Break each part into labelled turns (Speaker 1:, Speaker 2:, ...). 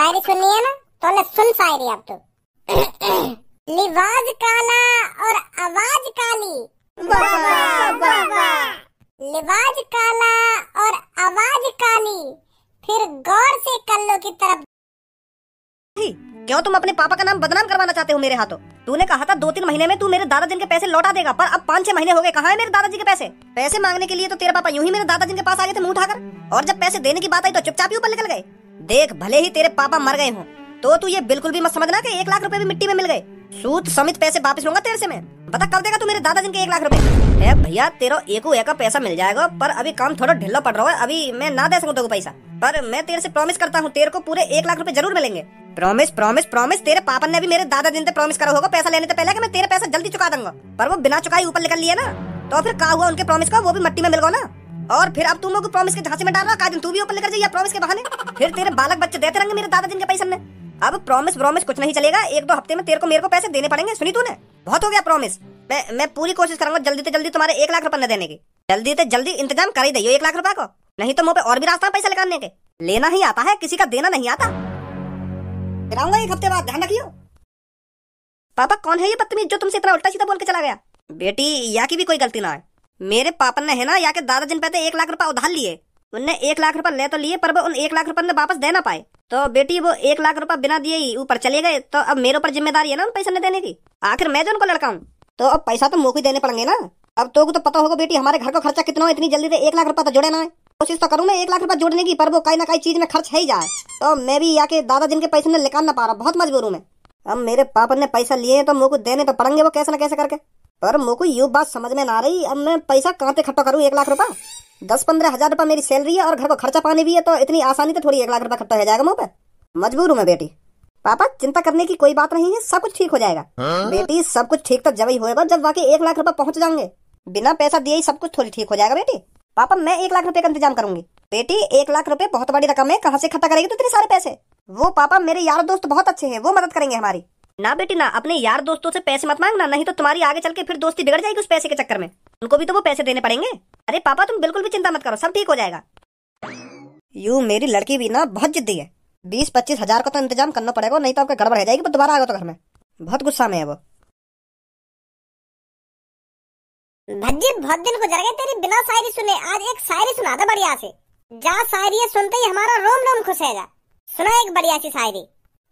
Speaker 1: शायरी सुननी है ना, तो ले सुन शायरी अब तो। लिबाज काला और आवाज काली, वाह वाह वाह वाह। लिबाज काला और आवाज काली, फिर गौर से कल्लो की तरफ।
Speaker 2: क्यों तुम अपने पापा का नाम बदनाम करवाना चाहते हो मेरे हाथों? तूने कहा था 2-3 महीने में तू मेरे दादाजी के पैसे लौटा देगा, पर अब 5-6 महीने हो गए। कहाँ है मेरे दादाजी के पैसे? पैसे मांगने के लिए तो तेरे पापा यूं ही मेरे दादाजी के पास आ गए थे मुंह उठाकर, और जब पैसे देने की बात आई तो चुपचाप ही ऊपर निकल गए। देख, भले ही तेरे पापा मर गए हों, तो तू ये बिल्कुल भी मत समझना कि 1 लाख रुपए भी मिट्टी में मिल गए। सूद समेत पैसे वापस लूंगा तेरे से मैं। बता कब देगा तू मेरे दादाजी के 1 लाख रुपए? भैया तेरा एको का पैसा मिल जाएगा, पर अभी काम थोड़ा ढिल्ला पड़ रहा है, अभी मैं ना दे सकूं तेरे को पैसा, पर मैं तेरे से प्रॉमिस करता हूँ तेरे को पूरे 1 लाख रुपए जरूर मिलेंगे। Promise promise promise. तेरे पापा ने भी मेरे दादाजी से प्रॉमिस करा होगा पैसा लेने से पहले कि मैं तेरे पैसा जल्दी चुका दूंगा, पर वो बिना चुकाई ऊपर निकल लिए ना, तो फिर क्या हुआ उनके प्रॉमिस का? वो भी मिट्टी में मिल गया ना। और फिर अब तुम लोग प्रॉमिस के झांसे में डाल रहा, दिन तू भी ऊपर लेकर जाइए प्रॉमिस के बहाने, फिर तेरे बालक बच्चे देते रहेंगे मेरे दादाजी के पैसे में। अब प्रॉमिस प्रॉमिस कुछ नहीं चलेगा, 1-2 हफ्ते में तेरे को मेरे को पैसे देने पड़ेंगे। सुनी तूने? बहुत हो गया प्रॉमिस। मैं पूरी कोशिश करूंगा जल्दी से जल्दी तुम्हारे 1 लाख रुपए न देने की। जल्दी से जल्दी इंतजाम कर ही दियो 1 लाख रुपए को, नहीं तो मुंह पे और भी रास्ता पैसा निकालने के। लेना ही आता है, किसी का देना नहीं आता। गिराऊंगा 1 हफ्ते बाद, ध्यान रखियो। पापा कौन है ये बदतमीज जो तुमसे इतना उल्टा सीधा बोल के चला गया? बेटी या की भी कोई गलती ना है, मेरे पापा ने है ना या के दादाजी पे 1 लाख रुपए उधार लिए, उनने 1 लाख रुपए ले तो लिए, पर वो उन 1 लाख रुपए ने वापस दे ना पाए, तो बेटी वो 1 लाख रुपए बिना दिए ही ऊपर चले गए। तो अब मेरे ऊपर जिम्मेदारी है ना उन पैसे न देने की। आखिर मैं जो उनको लड़का हूँ, तो अब पैसा तो मुझे ही देने पड़ेंगे ना। अब तो पता होगा बेटी हमारे घर का खर्चा कितना है, इतनी जल्दी से 1 लाख रुपए तो जोड़े ना है। कोशिश तो करूँ मैं 1 लाख रुपए जोड़ने की, पर वो कहीं ना कहीं चीज में खर्च है ही जाए, तो मैं भी या के दादाजी के पैसे ने निकाल ना पा रहा, बहुत मजबूर हूँ मैं। अब मेरे पापा ने पैसा लिए हैं तो मुझे देने तो पड़ेंगे वो कैसे न कैसे करके, पर मुझे यूँ बात समझ में ना रही अब मैं पैसा कहाँ पे इकट्ठा करूँ 1 लाख रुपए। 10-15 हजार रुपए मेरी सैलरी है और घर को खर्चा पानी भी है, तो इतनी आसानी तो थोड़ी 1 लाख रुपए इकट्ठा हो जाएगा मुँह पे। मजबूर हूँ मैं बेटी। पापा चिंता करने की कोई बात नहीं है, सब कुछ ठीक हो जाएगा। बेटी सब कुछ ठीक तो जब ही होगा जब वाकई 1 लाख रुपए पहुंच जाएंगे, बिना पैसा दिए ही सब कुछ थोड़ी ठीक हो जाएगा बेटी। पापा मैं 1 लाख रुपए का इंतजाम करूंगी। बेटी 1 लाख रुपए बहुत बड़ी रकम है, कहाँ से इकट्ठा करेगी तो इतने सारे पैसे? वो पापा मेरे यार दोस्त बहुत अच्छे हैं, वो मदद करेंगे हमारी। ना बेटी ना, अपने यार दोस्तों से पैसे मत मांगना, नहीं तो तुम्हारी आगे चल के फिर दोस्ती बिगड़ जाएगी उस पैसे के चक्कर में, उनको भी तो वो पैसे देने पड़ेंगे। अरे पापा तुम बिल्कुल भी चिंता मत करो, सब ठीक हो जाएगा। यूं मेरी लड़की भी ना बहुत जिद्दी है, 20-25 हजार का तो इंतजाम करना पड़ेगा, नहीं तो आपका गड़बड़ हो जाएगी, दोबारा आएगा तो घर में। बहुत गुस्सा में है वो।
Speaker 1: भज्जी बहुत दिन गुजर गए तेरी बिना शायरी सुने, आज एक शायरी सुना दे बढ़िया से। जा शायरी सुनते ही हमारा रोम रोम खुश है। जा सुना एक बढ़िया सी शायरी।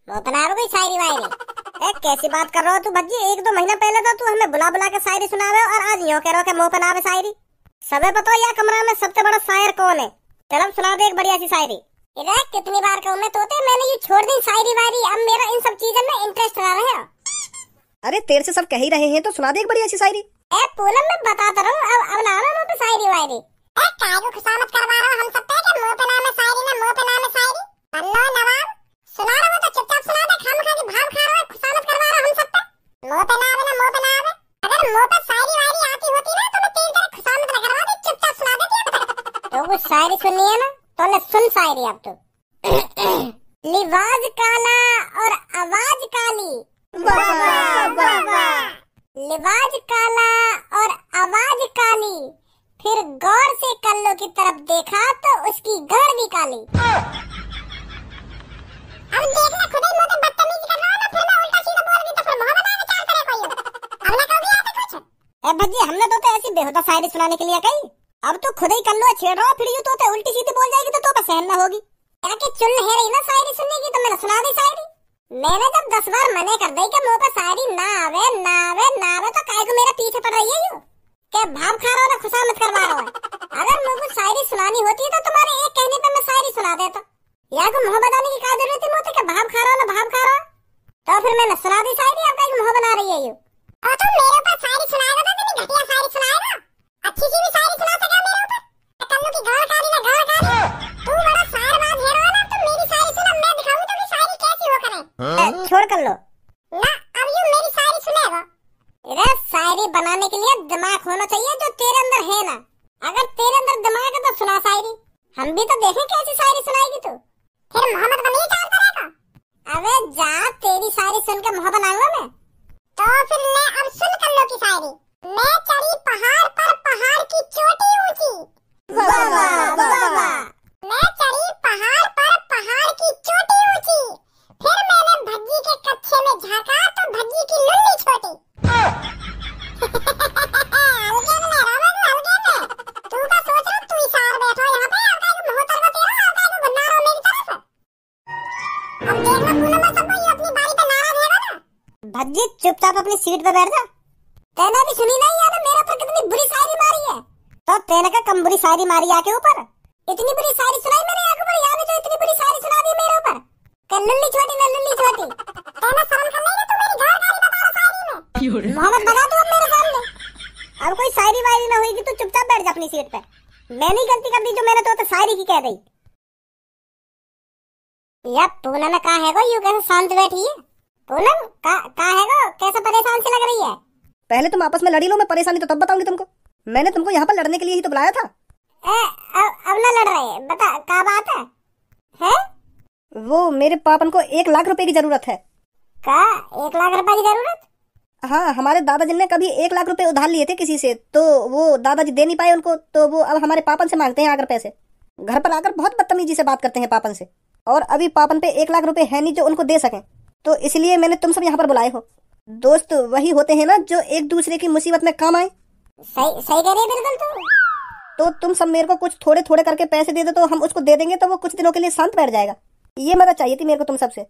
Speaker 1: वो बना रहा कोई शायरी वायरी। कैसी बात कर रहा हो तू भज्जी? 1-2 महीना पहले तो तू हमें बुला बुला के शायरी सुना रहे हो, और आज यूं कह रहे हो कि मुंह पे ना आवे शायरी। सबे बताओ या कमरा में सबसे बड़ा शायर कौन है? चल सुना दे एक बढ़िया सी शायरी। इधर कितनी बार कहूं मैं तोते, मैंने ये छोड़ दी शायरी वायरी, अब मेरा इन सब चीजों में इंटरेस्ट रहा है।
Speaker 2: अरे तेरे से सब कह ही रहे हैं तो सुना दे एक बढ़िया सी शायरी।
Speaker 1: पूनम मैं बताता रहूं, अब ना मुंह पे शायरी वायरी। काय को खुशामत करवा रहा हम सब पे कि मुंह पे नाम है शायरी ना मुंह पे नाम है शायरी। अल्लाह नवाब सुना रहा हो तो चुपचाप सुना दे, खाम खा के भाव खा रहा है, खुशामत करवा रहा हम सब पे। मुंह पे नाम है ना मुंह पे नाम है, अगर मुंह पे शायरी वायरी आती होती ना तो मैं तेरी तरह खुशामत न करवाती, चुपचाप सुना देती। तो कुछ शायरी सुननी है ना, तो ले सुन शायरी अब तो। लिबाज काला और आवाज काली, वाह वाह वाह वाह। लिबाज काला और आवाज काली, फिर गौर से कल्लो की तरफ देखा तो उसकी गाड़ भी काली। अब देखना खुद ही मुंह पे बदतमीजी कर रहा हो ना, फिर मैं उल्टा सीधा बोल दी तो फिर मोहब्बत आगे चाल करे कोई। अब ना कभी आता कुछ। भज्जी हमने तो ऐसी बेहुदा शायरी सुनाने के लिए कही, अब तो खुद ही कल्लो छेड़ रहा हो, फिर यूं तो उल्टी सीधी बोल जाएगी तो पे सहन ना होगी। क्या कि चुल है रही ना शायरी सुनने की, तो मैंने सुना दी शायरी। मैंने जब 10 बार मने कर दी कि मुंह पे शायरी ना आवे ना आवे ना आवे, तो काय को मेरे पीछे पड़ रही है यूं क्या भाव खा रहा हो ना खुशामत करवा रहा है। अगर मुझे शायरी सुनानी होती है तो तुम्हारे एक कहने पे मैं शायरी सुना देता, या को मुंह बनाने की क्या जरूरत थी मुझे कि भाव खा रहा हो ना भाव खा रहा हो। तो फिर मैंने सुना दी शायरी, अब काय को मुंह बना रही है यूं। और तुम मेरे ऊपर शायरी सुनाएगा तो तुम घटिया शायरी सुनाएगा, अच्छी सी भी शायरी सुना सका मेरे ऊपर। कल्लू की गाड़ काली ना गाड़ काली, तू बड़ा शायरबाज है ना, तो मेरी शायरी सुना, मैं दिखाऊं तो शायरी कैसी हो करे। छोड़ कर लो ना, अब यूं मेरी शायरी सुनेगा। इधर शायरी बनाने के लिए दिमाग होना चाहिए जो तेरे अंदर है ना, अगर तेरे अंदर दिमाग है तो सुना शायरी, हम भी तो देखें कैसी शायरी सुनाएगी तू। फिर मोहम्मद बनी चाल करेगा। अबे जा तेरी शायरी सुन के मोहब्बत आऊंगा मैं। तो फिर ले अब सुन कल्लो की शायरी। मैं चढ़ी पहाड़ पर पहाड़ की चोटी ऊंची, वाह वाह वाह वाह। मैं चढ़ी पहाड़ पर पहाड़ की चोटी ऊंची, चुपचाप अपनी सीट पे बैठ जा। तेने भी सुनी नहीं यार मेरे ऊपर कितनी बुरी शायरी मारी है? तो तेने का कम बुरी शायरी मारी आके ऊपर। इतनी बुरी शायरी सुनाई मैंने आके ऊपर, यार तो इतनी बुरी शायरी सुना दी मेरे ऊपर। नल्ली छोटी नल्ली छोटी, तेना शर्म कर नहीं तू मेरी घर गाली बता रहा शायरी में। मोहम्मद बना तू अब मेरे सामने। अब कोई शायरी वायरी ना होगी, तू चुपचाप बैठ जा अपनी सीट पे। मैंने ही गलती कर दी जो मैंने तो शायरी की कह दी। या पूनम कहाँ है गो, यूं कैसे शांत बैठी है? पूनम कहाँ है गो, कैसे परेशान सी लग रही है?
Speaker 2: पहले तुम आपस में लड़ी लो, मैं परेशानी तो तब बताऊंगी तुमको। मैंने तुमको यहाँ पर लड़ने के लिए ही तो बुलाया था।
Speaker 1: अब ना लड़ रहे, बता क्या बात है? हैं?
Speaker 2: वो मेरे पापन को 1 लाख रुपए की जरूरत है।
Speaker 1: क्या 1 लाख रुपए की जरूरत?
Speaker 2: हाँ, हमारे दादाजी ने कभी 1 लाख रुपए उधार लिए थे किसी से, तो वो दादाजी दे नहीं पाए उनको, तो वो अब हमारे पापन से मांगते हैं आकर पैसे। घर पर आकर बहुत बदतमीजी से बात करते हैं पापन से, और अभी पापन पे 1 लाख रुपए है नहीं जो उनको दे सकें, तो इसलिए मैंने तुम सब यहाँ पर बुलाए हो। दोस्त वही होते हैं ना जो एक दूसरे की मुसीबत में काम आए।
Speaker 1: सही कह रही है बिल्कुल।
Speaker 2: तो तुम सब मेरे को कुछ थोड़े थोड़े करके पैसे दे दो, तो हम उसको दे देंगे, तो वो कुछ दिनों के लिए शांत बैठ जाएगा। ये मदद चाहिए थी मेरे को तुम सबसे।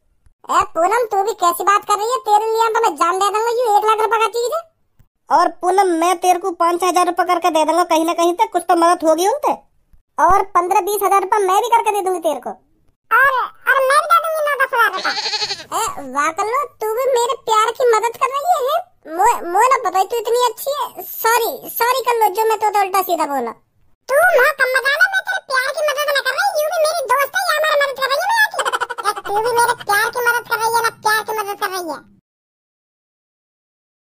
Speaker 1: पूनम तू भी कैसी बात कर रही है? तेरे लिए तो मैं जान दे दूंगा, ये 1 लाख रुपए का चीज है। और पूनम मैं तेरे को 5-6 हजार रुपए करके दे दूंगा, कहीं ना कहीं तक कुछ तो मदद होगी उनसे। और 15-20 हजार रुपए मैं भी करके दे दूंगी तेरे को। और मैं भी दे दूंगी 9-10 हजार। वाह कल्लू, तू भी मेरे प्यार की मदद कर रही है। मोए ना पता तू इतनी अच्छी है। सॉरी कल्लू, जो मैं तो उल्टा सीधा बोला। तू मां कम मजा ना, मैं तेरे प्यार की मदद ना कर रही, यूं भी मेरी दोस्त है, या हमारी मदद कर रही है। तू भी मेरे प्यार की मदद कर रही है ना, प्यार की मदद कर रही है।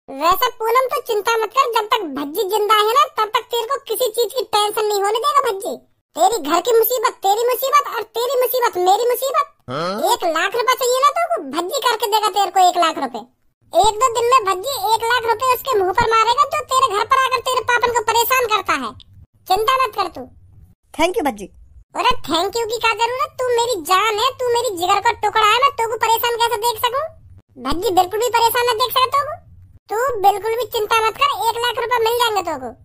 Speaker 1: वैसे पूनम तो चिंता मत कर, जब तक भज्जी जिंदा है ना तब तक तेरे को किसी चीज की टेंशन नहीं होने देगा भज्जी। तेरी घर की मुसीबत तेरी मुसीबत, और तेरी मुसीबत मेरी मुसीबत। 1 लाख रुपए चाहिए ना तो भज्जी करके देगा तेरे को 1 लाख रुपए। 1-2 दिन में भज्जी 1 लाख रुपए उसके मुंह पर मारेगा जो तेरे घर पर आकर तेरे पापन को परेशान करता है। चिंता मत कर तू।
Speaker 2: Thank you Bhajji.
Speaker 1: अरे थैंक यू की क्या जरूरत, तू मेरी जान है, तू मेरी जिगर का टुकड़ा है, मैं तेको परेशान कैसे देख सकूं? भज्जी बिल्कुल भी परेशान न देख सकता हूँ। तू बिल्कुल भी चिंता मत कर, 1 लाख रुपए मिल जाएंगे तेको।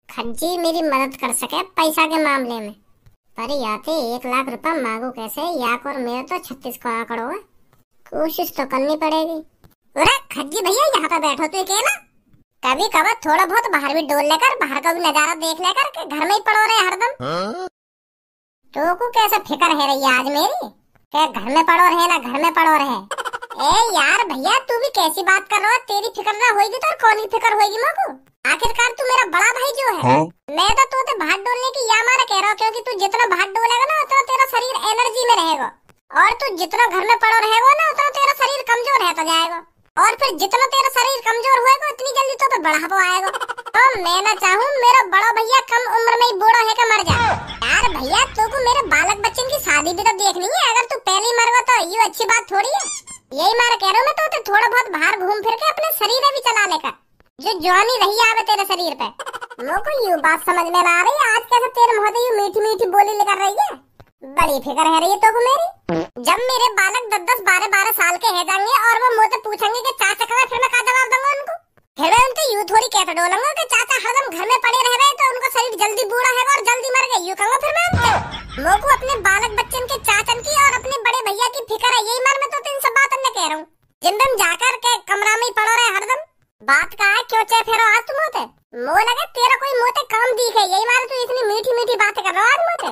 Speaker 1: खज्जी मेरी मदद कर सके पैसा के मामले में, पर याते 1 लाख रुपए मांगू कैसे? याक और मेरे तो 36 का आंकड़ो है, कोशिश तो करनी पड़ेगी। अरे खज्जी भैया यहाँ पे बैठो तू अकेला, कभी कभार थोड़ा बहुत बाहर भी डोल लेकर, बाहर का भी नजारा देख लेकर, के घर में ही पड़ो रहे हरदम। तो को कैसे फिक्र है रही आज मेरी, क्या घर में पड़ो रहे ना घर में पड़ो रहे? ए यार भैया तू भी कैसी बात कर रहा है? तेरी फिक्र ना होगी तो कौन ही फिक्र होगी मोको? आखिरकार तू मेरा बड़ा भाई जो है। मैं तो तू भाग डोलने की या मारा कह रहा हूँ, क्योंकि तू जितना भाग डोलेगा ना उतना तेरा शरीर एनर्जी में रहेगा, और तू जितना घर में पड़ो रहेगा ना उतना तेरा शरीर कमजोर रहता जाएगा, और फिर जितना तेरा शरीर कमजोर होएगा उतनी जल्दी तो बढ़ापा आएगा। तो मैं ना चाहूँ मेरा बड़ा भैया कम उम्र में ही बूढ़ा है का मर जाए। यार भैया तू को मेरे बालक बच्चन की शादी भी तो देखनी है, अगर तू पहले ही मर गया तो ये अच्छी बात थोड़ी है। यही मारा कह रहा हूँ मैं, तो थोड़ा बहुत बाहर घूम फिर के अपने शरीर भी चला लेकर, जो जवानी रही आवे तेरे शरीर पे। मुझको यूं बात समझ में ना आ रही, आज कैसे तेरे मुंह से यूं मीठी मीठी बोली निकल रही है? बड़ी फिक्र है रही है तो को मेरी। जब मेरे बालक 10-10, 12-12 साल के है जाएंगे और वो मुझसे पूछेंगे कि चाचा कहाँ, फिर मैं क्या जवाब दूंगा उनको? फिर मैं उनसे यूं थोड़ी कहते डोलूंगा कि चाचा हरदम घर में पड़े रह गए तो उनको शरीर जल्दी बूढ़ा है और जल्दी मर गए, यूं कहूंगा फिर मैं उनसे। मुझको अपने बालक बच्चन के चाचन की और अपने बड़े भैया की फिक्र है, यही मार मैं तो इन सब बातों में कह रहा हूँ। जिन दिन जाकर के कमरा में ही पड़ो रहे हरदम, बात का है क्यों चाहे फेरो आज तुम होते? मुँह लगे तेरा कोई मुँह ते काम दिखे, यही मारे तू इतनी मीठी मीठी बातें कर रहा हो आज मुझे।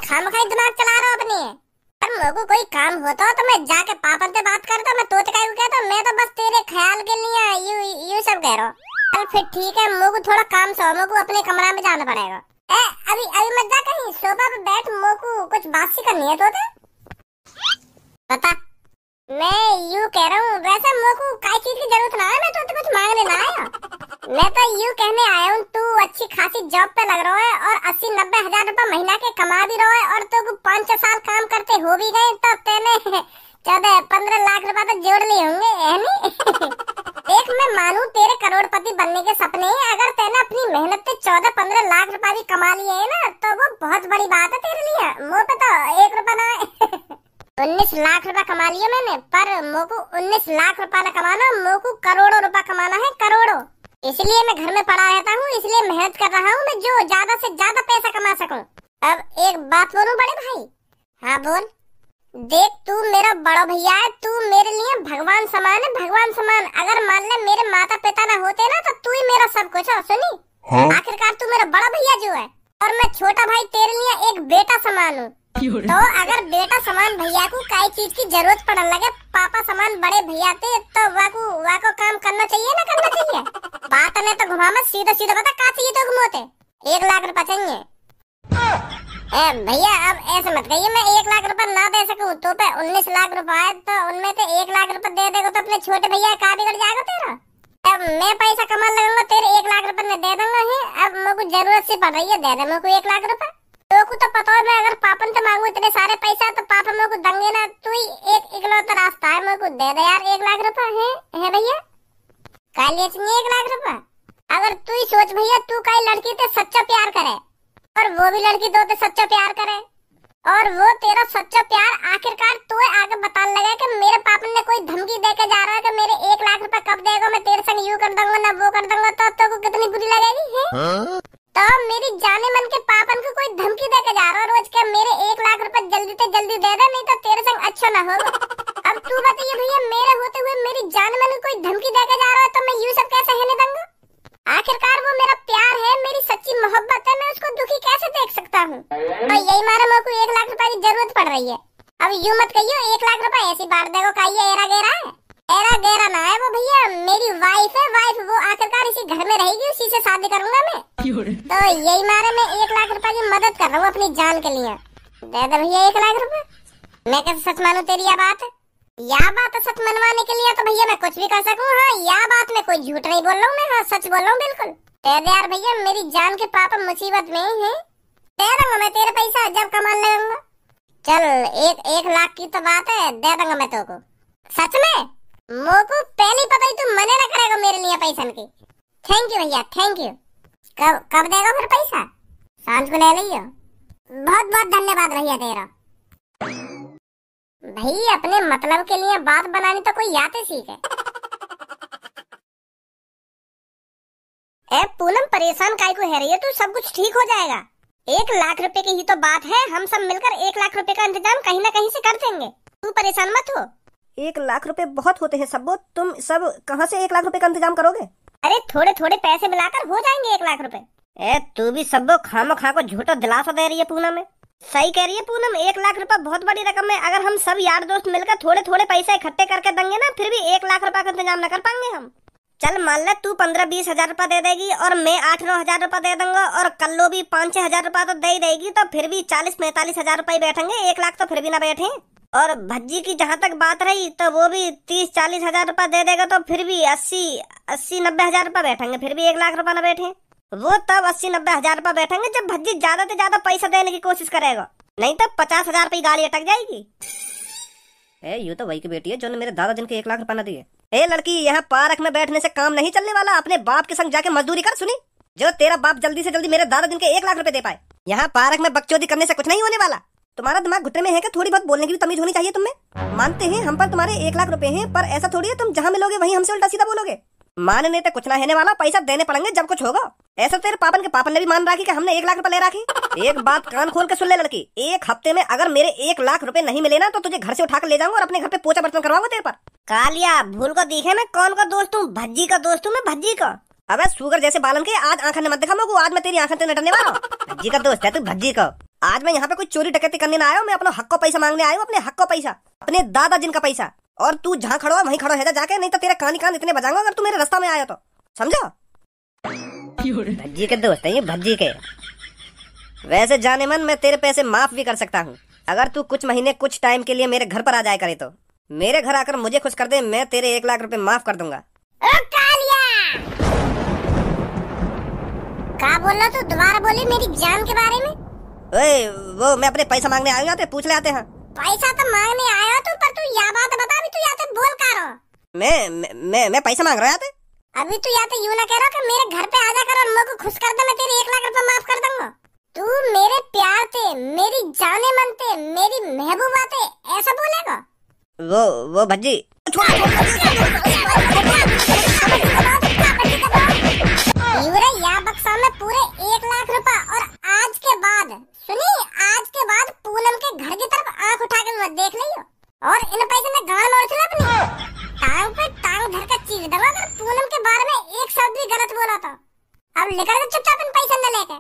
Speaker 1: खामखाई दिमाग चला रहा हो अपनी। पर मुझको कोई काम होता हो तो मैं जाके पापा से बात करता, मैं तोते का कहता, मैं तो बस तेरे ख्याल के लिए यू सब कह रहा हूँ। चल फिर ठीक है, मुझको थोड़ा काम से मुझको अपने कमरा में जाना पड़ेगा। अभी मत जा कहीं, सोफा पे बैठ, मुझको कुछ बात सी करनी है तोते। बता। मैं यूं कह रहा हूँ, वैसे मुझको काय चीज की जरूरत ना है, मैं तो कुछ मांगने ना आया। मैं तो यूं कहने आया हूँ, तू अच्छी खासी जॉब पे लग रहा है और 80-90 हजार रुपए महीना के कमा भी रहा है, और तो 5-6 साल काम करते हो भी गए तो तेने 14-15 लाख रुपए तो जोड़ लिए होंगे, है नी? देख मैं मानू तेरे करोड़पति बनने के सपने हैं, अगर तेने अपनी मेहनत से 14-15 लाख रुपए भी कमा लिए है ना तो वो बहुत बड़ी बात है तेरे लिए। मुँह पे तो 1 रुपया ना है। 19 लाख रुपए कमा लिया मैंने, पर मोको 19 लाख रुपए न कमाना, मोको करोड़ों रुपए कमाना है, करोड़ों। इसलिए मैं घर में पड़ा रहता हूँ, इसलिए मेहनत कर रहा हूँ मैं, जो ज्यादा से ज्यादा पैसा कमा सकूं। अब एक बात बोलूं बड़े भाई? हाँ बोल। देख तू मेरा बड़ा भैया है, तू मेरे लिए भगवान समान है, भगवान समान। अगर मान ले मेरे माता पिता ना होते ना तो तू ही मेरा सब कुछ है, सुनी। आखिरकार तू मेरा बड़ा भैया जो है और मैं छोटा भाई तेरे लिए एक बेटा समान हूँ। तो अगर बेटा समान भैया को काई चीज की जरूरत पड़ने लगे, पापा समान बड़े भैया थे, तो वाको काम करना चाहिए ना करना चाहिए। बात ने तो घुमा मत, सीधा सीधा बता का चाहिए तो घुमोते। 1 लाख रुपए चाहिए। भैया अब ऐसे मत कहिए, मैं 1 लाख रुपए ना दे सकूं तो पे 19 लाख रुपए है, तो उनमें से 1 लाख रुपए दे देगा तो अपने छोटे भैया का बिगड़ जाएगा तेरा। अब मैं पैसा कमा लगूंगा, तेरे 1 लाख रुपए में दे दूंगा ही। अब मेरे को जरूरत सी पड़ रही है, दे दे मेरे को 1 लाख रुपए। तो को तो पता है मैं अगर पापन से मांगू इतने सारे पैसा तो पापा मेरे को देंगे ना। तू ही एक इकलौता रास्ता है, मेरे को दे दे यार 1 लाख रुपए है भैया। कालिए चाहिए 1 लाख रुपए। अगर तू ही सोच भैया, तू कई लड़की से सच्चा प्यार करे और वो भी लड़की तो सच्चा प्यार करे और वो तेरा सच्चा प्यार आखिरकार तो आगे बताने लगा कि मेरे पापा ने कोई धमकी देके जा रहा है कि मेरे 1 लाख रुपए कब देगा, मैं तेरे संग यूं कर दूंगा ना वो कर दूंगा, तो को कितनी बुरी लगेगी है? तो मेरी जाने मन के पापन को कोई धमकी देके जा रहा है रोज के मेरे 1 लाख रुपए जल्दी से जल्दी दे दे, नहीं तो तेरे संग अच्छा ना होगा। अब तू बताइए भैया, मेरे होते हुए मेरी जाने मन को कोई धमकी देके जा रहा है तो मैं यूं सब कैसे रहने दूंगा? आखिरकार वो मेरा प्यार है, मेरी सच्ची मोहब्बत है, मैं उसको दुखी कैसे देख सकता हूँ? और यही मारे मेरे को 1 लाख रुपए की जरूरत पड़ रही है। अब यूं मत कहियो 1 लाख रुपए ऐसी बांट देगो का ये एरा गेरा है। एरा गेरा ना है वो भैया, मेरी वाइफ है, वाइफ वो आखिरकार इसी घर में रहेगी, उसी से शादी करूंगा मैं। तो यही मारे मैं 1 लाख रुपए की मदद कर रहा हूँ अपनी जान के लिए। दे दे भैया 1 लाख रुपए। मैं कैसे सच मानू तेरी यह बात? यह बात सच मनवाने के लिए तो भैया मैं कुछ भी कर सकूं। हाँ यह बात में कोई झूठ नहीं बोल रहा हूँ मैं, हाँ सच बोल रहा हूँ बिल्कुल। दे दे यार भैया, मेरी जान के पापा मुसीबत में ही हैं, दे दूंगा मैं तेरे पैसा जब कमाने लगूंगा। चल 1 लाख की तो बात है, दे दूंगा मैं तेरे को सच में। मोको पहले पता ही तू मने ना करेगा मेरे लिए पैसा की। थैंक यू भैया, थैंक यू। कब देगा फिर पैसा? सांझ को ले लियो। बहुत बहुत धन्यवाद भैया तेरा। भाई अपने मतलब के लिए बात बनानी तो कोई आते सीखे। ए पूनम परेशान काहे को है रही है तू? सब कुछ ठीक हो जाएगा। 1 लाख रुपए की ही तो बात है, हम सब मिलकर 1 लाख रुपए का इंतजाम कहीं ना कहीं से कर देंगे, तू परेशान मत हो।
Speaker 2: 1 लाख रुपए बहुत होते हैं सबो, तुम सब कहाँ से 1 लाख रुपए का इंतजाम करोगे?
Speaker 1: अरे थोड़े थोड़े पैसे मिलाकर हो जाएंगे 1 लाख रुपए। ए तू भी सबो खामो खा को झूठा दिलासा दे रही है पूनम में। सही कह रही है पूनम, 1 लाख रुपए बहुत बड़ी रकम है। अगर हम सब यार दोस्त मिलकर थोड़े थोड़े पैसे इकट्ठे करके देंगे ना, फिर भी 1 लाख रुपए का इंतजाम न कर पाएंगे हम। चल मान ले तू 15-20 हजार रुपए दे देगी और मैं 8-9 हजार रुपए दे दूंगा और कल्लो भी 5-6 हजार रुपए तो दे ही देगी, तो फिर भी 40-45 हजार रुपए बैठेंगे। 1 लाख तो फिर भी ना बैठे। और भज्जी की जहाँ तक बात रही तो वो भी 30-40 हजार रुपए दे देगा, तो फिर भी 80-90 हजार रुपए बैठेंगे, फिर भी 1 लाख रुपए न बैठे। वो तब 80-90 हजार रुपए बैठेंगे जब भज्जी ज्यादा से ज्यादा पैसा देने की कोशिश करेगा, नहीं तो 50 हजार रुपए गाड़ी अटक जाएगी।
Speaker 2: यूं तो वही की बेटी है जो मेरे दादा जिनके 1 लाख रुपए न दिए। ए लड़की, यहाँ पार्क में बैठने से काम नहीं चलने वाला, अपने बाप के संग जाके मजदूरी कर। सुनी, जो तेरा बाप जल्दी से जल्दी मेरे दादा जिनके 1 लाख रुपए दे पाए। यहाँ पार्क में बकचोदी करने से कुछ नहीं होने वाला। तुम्हारा दिमाग घुटने में है कि थोड़ी बहुत बोलने की भी तमीज होनी चाहिए तुम्हें। मानते हैं हम पर तुम्हारे 1 लाख रुपए हैं, पर ऐसा थोड़ी है तुम जहाँ मिलोगे वहीं हमसे उल्टा सीधा बोलोगे। मानने तो कुछ ना रहने वाला, पैसा देने पड़ेंगे जब कुछ होगा। ऐसा तेरे पापन के पापन ने भी मान रखी कि हमने 1 लाख रुपए ले रखे। एक बात कान खोल के सुन ले लड़की, 1 हफ्ते में अगर मेरे 1 लाख रुपए नहीं मिले ना तो तुझे घर से उठाकर ले जाऊंगा और अपने घर पे पोछा बर्तन करवाऊंगा तेरे पर।
Speaker 1: कालिया भूल को दिखे मैं कौन का दोस्त हूँ? भज्जी का दोस्त हूँ मैं, भज्जी का।
Speaker 2: अबे सुगर जैसे बालन के आज आंखें मत दिखा मेरे, आज मैं तेरी आंखें नटने वाला हूँ। भज्जी का दोस्त है तू, भज्जी का। आज मैं यहाँ पे कोई चोरी डकैती करने ना आया हूँ, मैं अपना हक को पैसा मांगने आया हूँ, अपने हक को पैसा, अपने दादा जिनका पैसा। और तू जहाँ खड़ा है वहीं खड़ा है जाके, नहीं तो तेरे कान इतने बजाऊंगा अगर तू मेरे रास्ता में आया तो, समझा? भज्जी के दोस्त है ये, भज्जी के। वैसे जाने मन मैं तेरे पैसे माफ भी कर सकता हूँ अगर तू कुछ महीने कुछ टाइम के लिए मेरे घर पर आ जाए करे तो। मेरे घर आकर मुझे खुश कर दे, मैं तेरे 1 लाख रुपए माफ कर दूंगा।
Speaker 1: क्या बोल रहा तू? दोबारा बोली मेरी जान के बारे में।
Speaker 2: ओए वो मैं अपने पैसा मांगने आया थे, पूछ ले आते हैं।
Speaker 1: पैसा तो मांगने आया तू, पर तू यह बात बता भी तू यहाँ से बोल का रहा?
Speaker 2: मैं पैसा मांग रहा था।
Speaker 1: अभी तू यहाँ पे यूं ना कह रहा कि मेरे घर पे आ जा कर और मेरे को खुश कर दे, मैं तेरे 1 लाख रुपए माफ कर दूंगा। तू मेरे प्यार थे, मेरी जाने मन थे, मेरी महबूबा थे, ऐसा बोलेगा?
Speaker 2: वो भज्जी
Speaker 1: या बक्सा में पूरे 1 लाख रुपए और आज के बाद सुनी, आज के के बाद पूनम के घर की तरफ आंख उठा के मत देख लियो। और इन पैसे में गाड़ मोड़ चला अपनी टांग पे टांग धर कर चीज दबा कर पूनम के बारे में एक शब्द भी गलत बोला था। अब निकल के चुपचाप इन पैसे न लेके।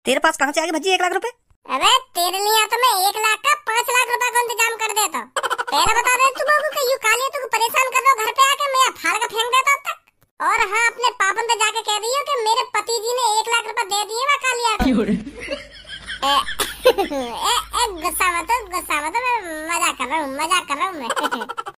Speaker 2: तेरे पास कहाँ से आ गए भज्जी 1 लाख रुपए?
Speaker 1: अबे तेरे लिए तो मैं 1 लाख का 5 लाख रुपए का इंतजाम कर देता। पहले बता रहे तुमको कि यू कालिया तुमको परेशान कर रहा हो घर पे आके, मैं फाड़ का फेंक देता अब तक। और हाँ, अपने पापन से जाके कह दियो कि मेरे पति जी ने 1 लाख रुपए दे दिए मैं कालिया को। गुस्सा मत, मैं मजाक कर रहा हूँ मैं।